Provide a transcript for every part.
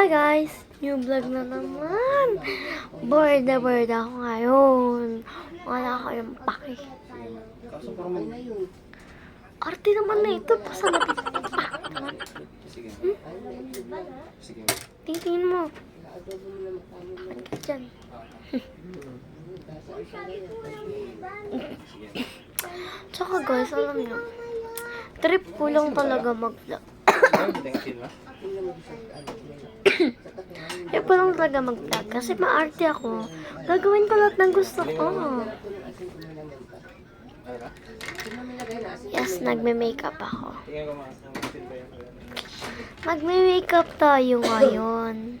Hi guys! New vlog na naman. Bored ako ngayon. Wala kayong pake. Arte naman na ito. Pasama dito. Naman. Tingin mo. Ano ka dyan? Tsaka guys, alam nyo, trip ko lang talaga mag-vlog. Trip ko lang talaga mag-vlog kasi maarte ako. Gagawin ko lahat ng gusto ko. Yes, nagme-makeup ako. Magme-makeup tayo ngayon.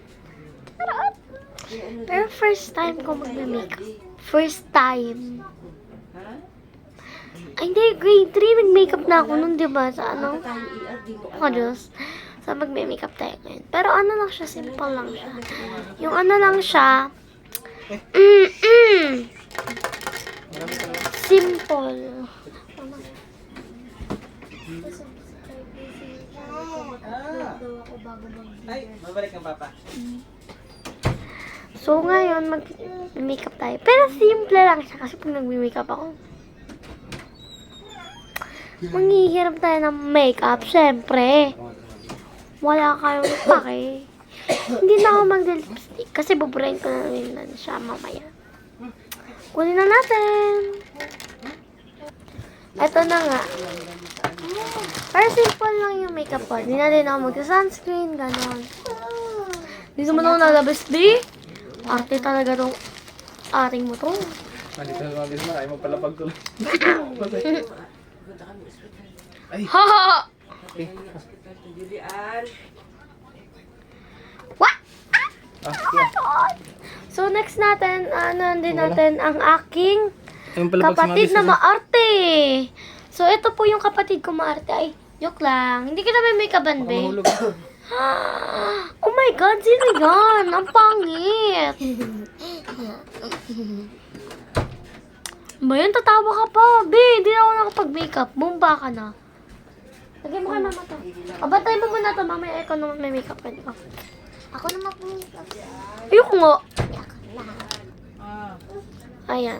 Pero first time ko magme-makeup. First time. Ay, hindi. Grade 3, nag-makeup na ako nun, diba? Sa ano? Oh, Diyos. So, magme-makeup tayo ngayon. Pero ano lang siya, simple lang siya. Yung ano lang siya, simple. Ay, mabalik ang papa. So, ngayon, mag-makeup tayo. Pero simple lang siya kasi pag nag-makeup ako, manghihiram tayo ng makeup, syempre. Wala kayong pake. Hindi na ako mag-lipstick kasi buburahin ko na rin siya mamaya. Kunin na natin. Ito na nga. Pero simple lang yung makeup ko. Hindi na din ako mag-sunscreen, gano'n. Hindi naman ako nalabas, di. Arte talaga tong ating mo to. Dito na mabis na, ay magpalapag ko lang. Ay! Ha! What? So next natin, din natin ang aking kapatid na maarte. So ito po yung kapatid ko maarte. Ay, joke lang. Hindi kita may make-upan, be. Oh my God, sino yan? Ang pangit. Ba yun, tatawa ka pa. Be, hindi na ako nakapag-makeup. Bumba ka na. Lagay mo kay mama to. Abantay mo muna to. Mamaya ikaw naman may makeup ka. Ako na mag-makeup. Ayoko nga. Ayan.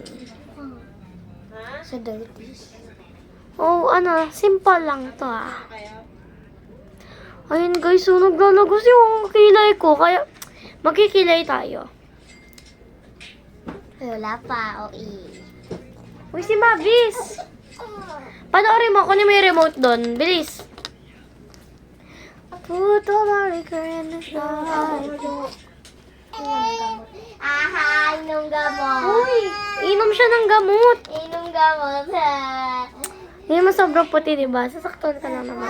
Sa dirty. Oh, simple lang to Ayun guys, so naglalagos yung kilay ko. Kaya, magkikilay tayo. Wala pa, o Uy, si Mavis! Panoorin mo, kunin mo yung remote doon. Bilis. Put all our liquor in the shot. Aha, inom gamot. Uy, inom siya ng gamot. Inom gamot. Hindi mo sobrang puti, diba? Sasaktuhan ka na naman.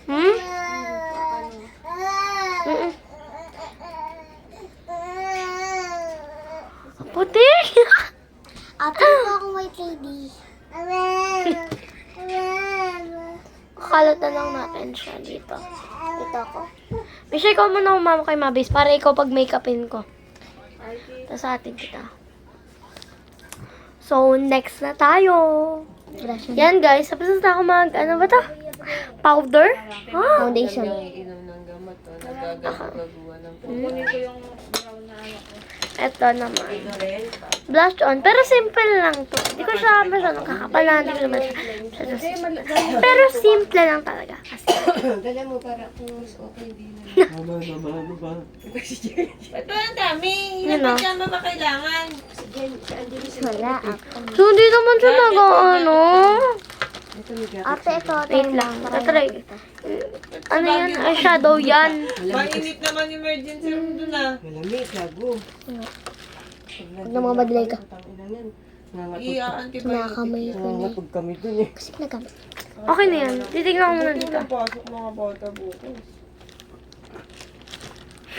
Hmm? Puti! Ate ko akong white lady. Kalat na lang natin siya dito. Ito ako. Misha, ikaw muna umama kay Mabis para ikaw pag make-upin ko. Tapos atin kita. So, next na tayo. Yan guys, tapos na ako ano ba to? Powder? Foundation. Ito naman. Blush on. Pero simple lang to. Hindi ko siya masyadong kakapalan. Hindi ko naman siya. Pero simple lang talaga. Kasi. Dala mo para kung mas okay din. Ito ang dami. Yun Ilang pajama ba kailangan? Wala ako. So, hindi naman siya nag-ano. Ate, ito. Wait lang. Tatry. Ano yan? Eyeshadow yan. Mainit naman emergency room doon Malamig, lago. Huwag na mga badlay ka. I-antibiotic. Nakakamay ko na. Nangatog kami dun eh. Kasi pinagamit. Okay na yan. Titignan ko muna dito. Pasok mga bata bukas.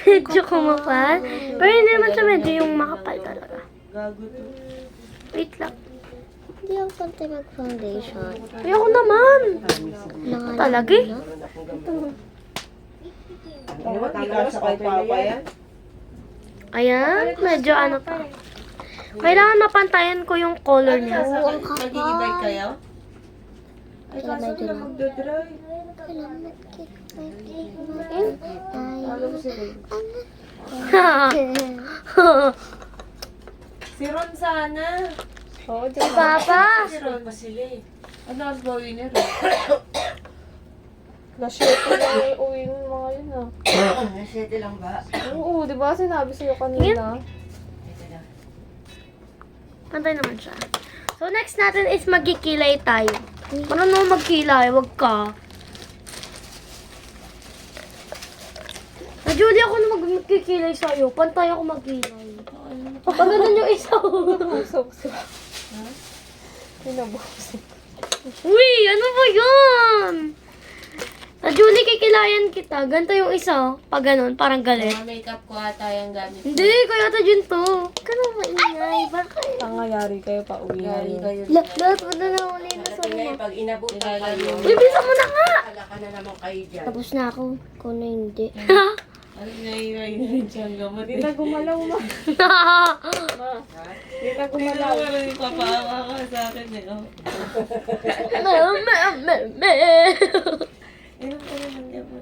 Medyo kumapal. Pero hindi naman siya medyo yung makapal talaga. Gago to. Wait lang. Hindi ako pantay mag-foundation. Ayoko naman. Nangalan Talaga eh. na. Ano ba, Hindi ka sa papa yan? Ayan. Medyo ano pa. Kailangan mapantayan ko yung color niya. Oo, ang Mag-i-bike kapal. kayo? Ay, kaso Medyo sila lang. magdodrive. Kailangan mag-cake. si Ray. Si Ron sana. Oo, Si Papa. Si Ron pa sila eh. Ano ang gawin ni Ron? Na-share ko na uwi ng mga yun ah. Nasete lang ba? Oo, di ba sinabi sa'yo kanina? Ito na. Pantay naman siya. So, next natin is magkikilay tayo. Marunong magkilay, wag ka. Na Julie, ako na magkikilay sa'yo. Pantay ako magkilay. Pag ganun yung isa. Usok-usok. Ha? Pinabusok. Uy, ano ba yun? Na Julie, kikilayan kita. Ganito yung isa. Pag ganun, parang galit. Mga makeup ko ata yung gamit. Hindi, kaya ata dyan to. Kano maingay? Bakit? Tangayari kayo pa uwi Yari ngayon. kayo. Lahat mo na nauli na sa Darating ngayon, mga. pag inabutan kayo, Uy, bisa mo na nga! alaka na naman kayo dyan. Tapos na ako. Kung na hindi. Ay, nairay na rin siyang gamot. Hindi na gumalaw, ma. Ma. Hindi na gumalaw. Hindi na papaawa ka sa akin eh. Oh. Inom ka na ng gamot.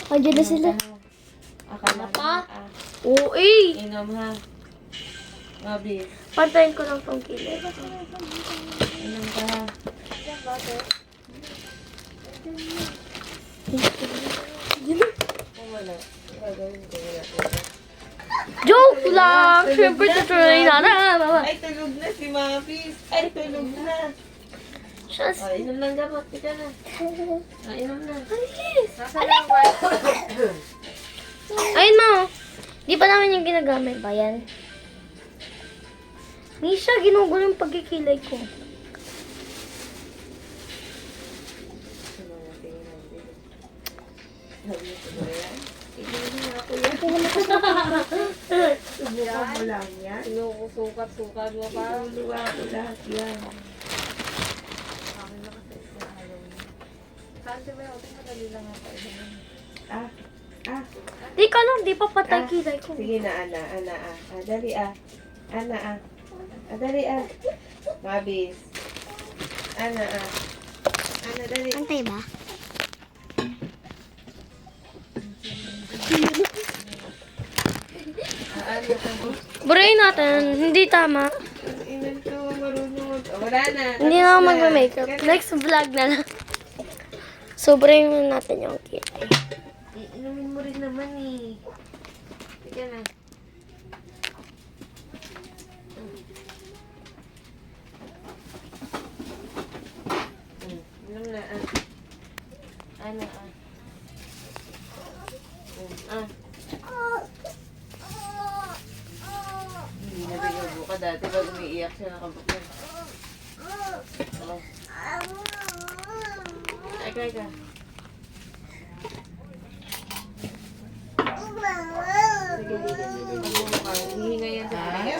Andyan na sila. Akala pa? pa? Oo, eh. Inom ha. Mabis. Pantayin ko lang tong kilay. Inom ka ha. Kung wala, gagawin ko wala. Joke lang! Siyempre, tutuloy na na. Ay, tulog na si Mabis. Ay, tulog na. Shush. Oh, inom ng gamot. Tika na. Ah, inom na. Nasaan na ang wife? Ayun mo. Di pa namin yung ginagamit. Ba yan? Misha, ginugulo yung pagkikilay ko. Subukan mo lang yan. Sinusukat-sukat mo pa. Luwa ko lahat yan. Di ka lang, di pa patay kilay ko. Sige na, Ana. Dali Ana. Dali Mabis. Ana, dali. Pantay ba? Ano ka mo? Burayin natin. Hindi tama. Inan ko, marunong mag... Oh, wala na. Hindi na ako mag-makeup. Next vlog na lang. So, burayin natin yung kilay. Inumin mo rin naman eh. Sige na. Inom na Ano Hindi na binubo ka dati pag umiiyak siya nakabuklan. Ay, kaya. Hihinga yan sa kanya.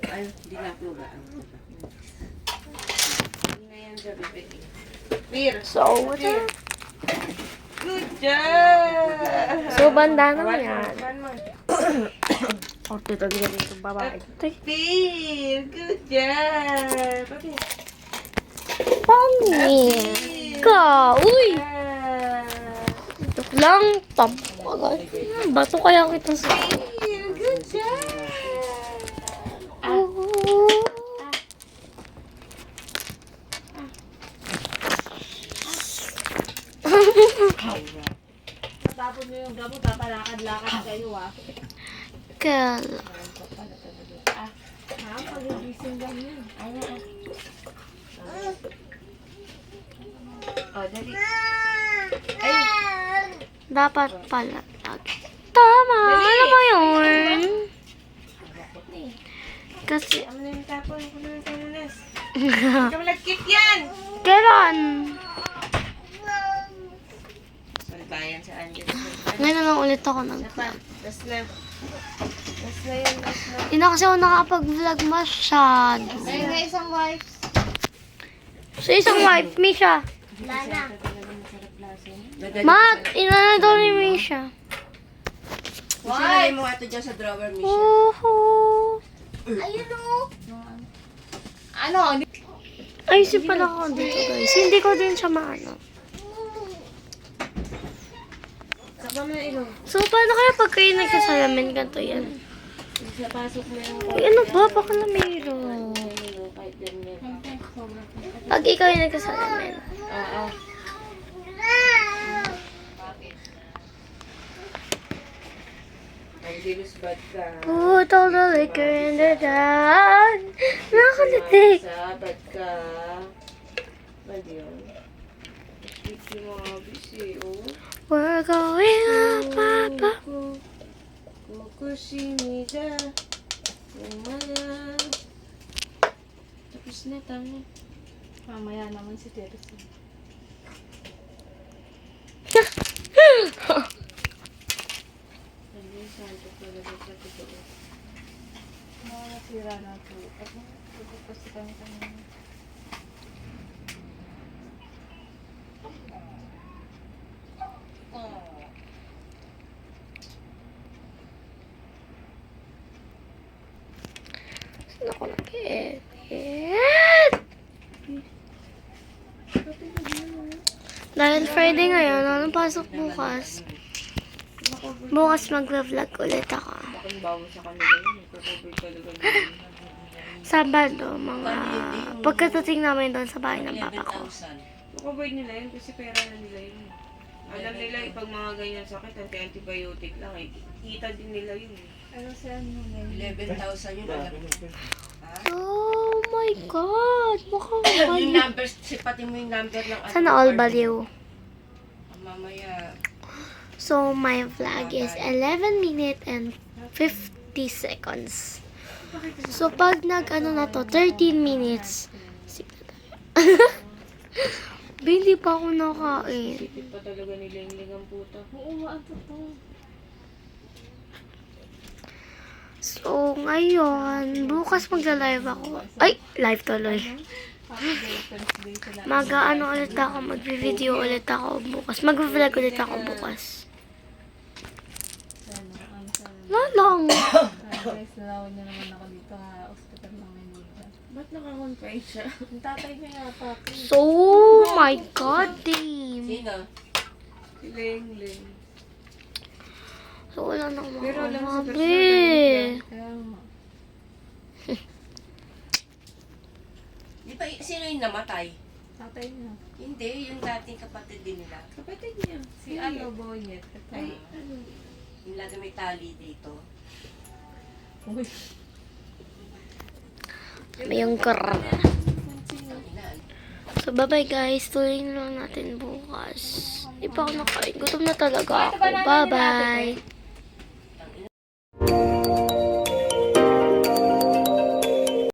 Ay, di na po ba? Hihinga yan sa bibig. Beer. So, what's up? Good job! So, banda na yan. One more. O, dito, dito, babae. Beer! Good job! Pati. Pangit ka! Uy! Joke lang. Tampagan. Bato kaya kita sa... Beer! Good job! Tapos nyo yung gamot, papalakad-lakad kayo ah. Kala. Pagigising lang yun. Oh, dali. Dapat pala. Tama. Alam mo yun. Kasi... Ano na yung tapon? Ano na yung tanunas? Hindi ka malagkit yan! Kailan? Salbayan sa Angel. Ngayon na lang ulit ako ng... Last na. Last na yun, last na. Hindi na kasi ako nakapag-vlog masyado. Ayun nga isang wife. So, isang wife, Misha. Mat, inana daw ni Misha. Sinalay mo nga ito dyan sa drawer, Misha. Uhu. Ano? Ay, si pala ko dito, guys. Hindi ko din siya maano. Takpan mo na ilong. So, paano kaya pag kayo nagsasalamin? Ganito yan. Napasok mo yung Uy, ano ba? Baka lamero. ilong kahit ganyan. Pag ikaw yung nagsasalamin. Oo. Ay, dilusbad ka. Put all the liquor in the dad. Nakakalitik. Sabad ka. Bad yun. Sweet yung mga bisi, oh. We're going up, papa. Kukushimida. Umaya. Tapos na, tama. Mamaya naman si Teresa. Ano yung santo talaga sa totoo? Mga nasira na ito. Ako, kasi kami kanina. Saan ako nag-edit? Dahil Friday ngayon, anong pasok bukas? Bukas mag-vlog ulit ako. Bakit bawa sa kanila yun? Ito-cover talaga nila. Sabado, mga pagkatating namin doon sa bahay ng papa ko. Cover nila yun kasi pera na nila yun. Alam nila yung pag mga ganyan sakit, anti-antibiotic lang eh. Kita din nila yun eh. Ano sa ano ngayon? 11,000 yun. Alam mo. Oh my God! Mukhang Yung baliw. number, pati mo yung number ng ano. Sana all baliw. Mamaya. So, my vlog is 11 minutes and 50 seconds. So, pag nag-ano na to, 13 minutes. Sige na tayo. Hindi pa ako nakain. Tipid pa talaga nila yung lingang puta. Oo nga, ang totoo. So, ngayon, bukas magla-live ako. Ay, live tuloy. Mag-ano ulit ako, mag-video ulit ako bukas. Mag-vlog ulit ako bukas. Lalang. Guys, nalawan niya naman ako dito ha. Hospital ng Manila. Ba't naka-confine siya? Ang tatay niya yata. So, my God, damn. Sino? Si Ling. So, wala nang mga Pero alam sa mabi. personal kaya nga. Di ba, sino yung namatay? Tatay niya. Hindi, yung dating kapatid din nila. Kapatid niya. Si ano, Boyet. Ay, ano? Yung lagi may tali dito. Uy. May yung kar. Ina, So, bye-bye guys. Tuloy na lang natin bukas. Di pa ako nakain. Gutom na talaga ako. Bye-bye.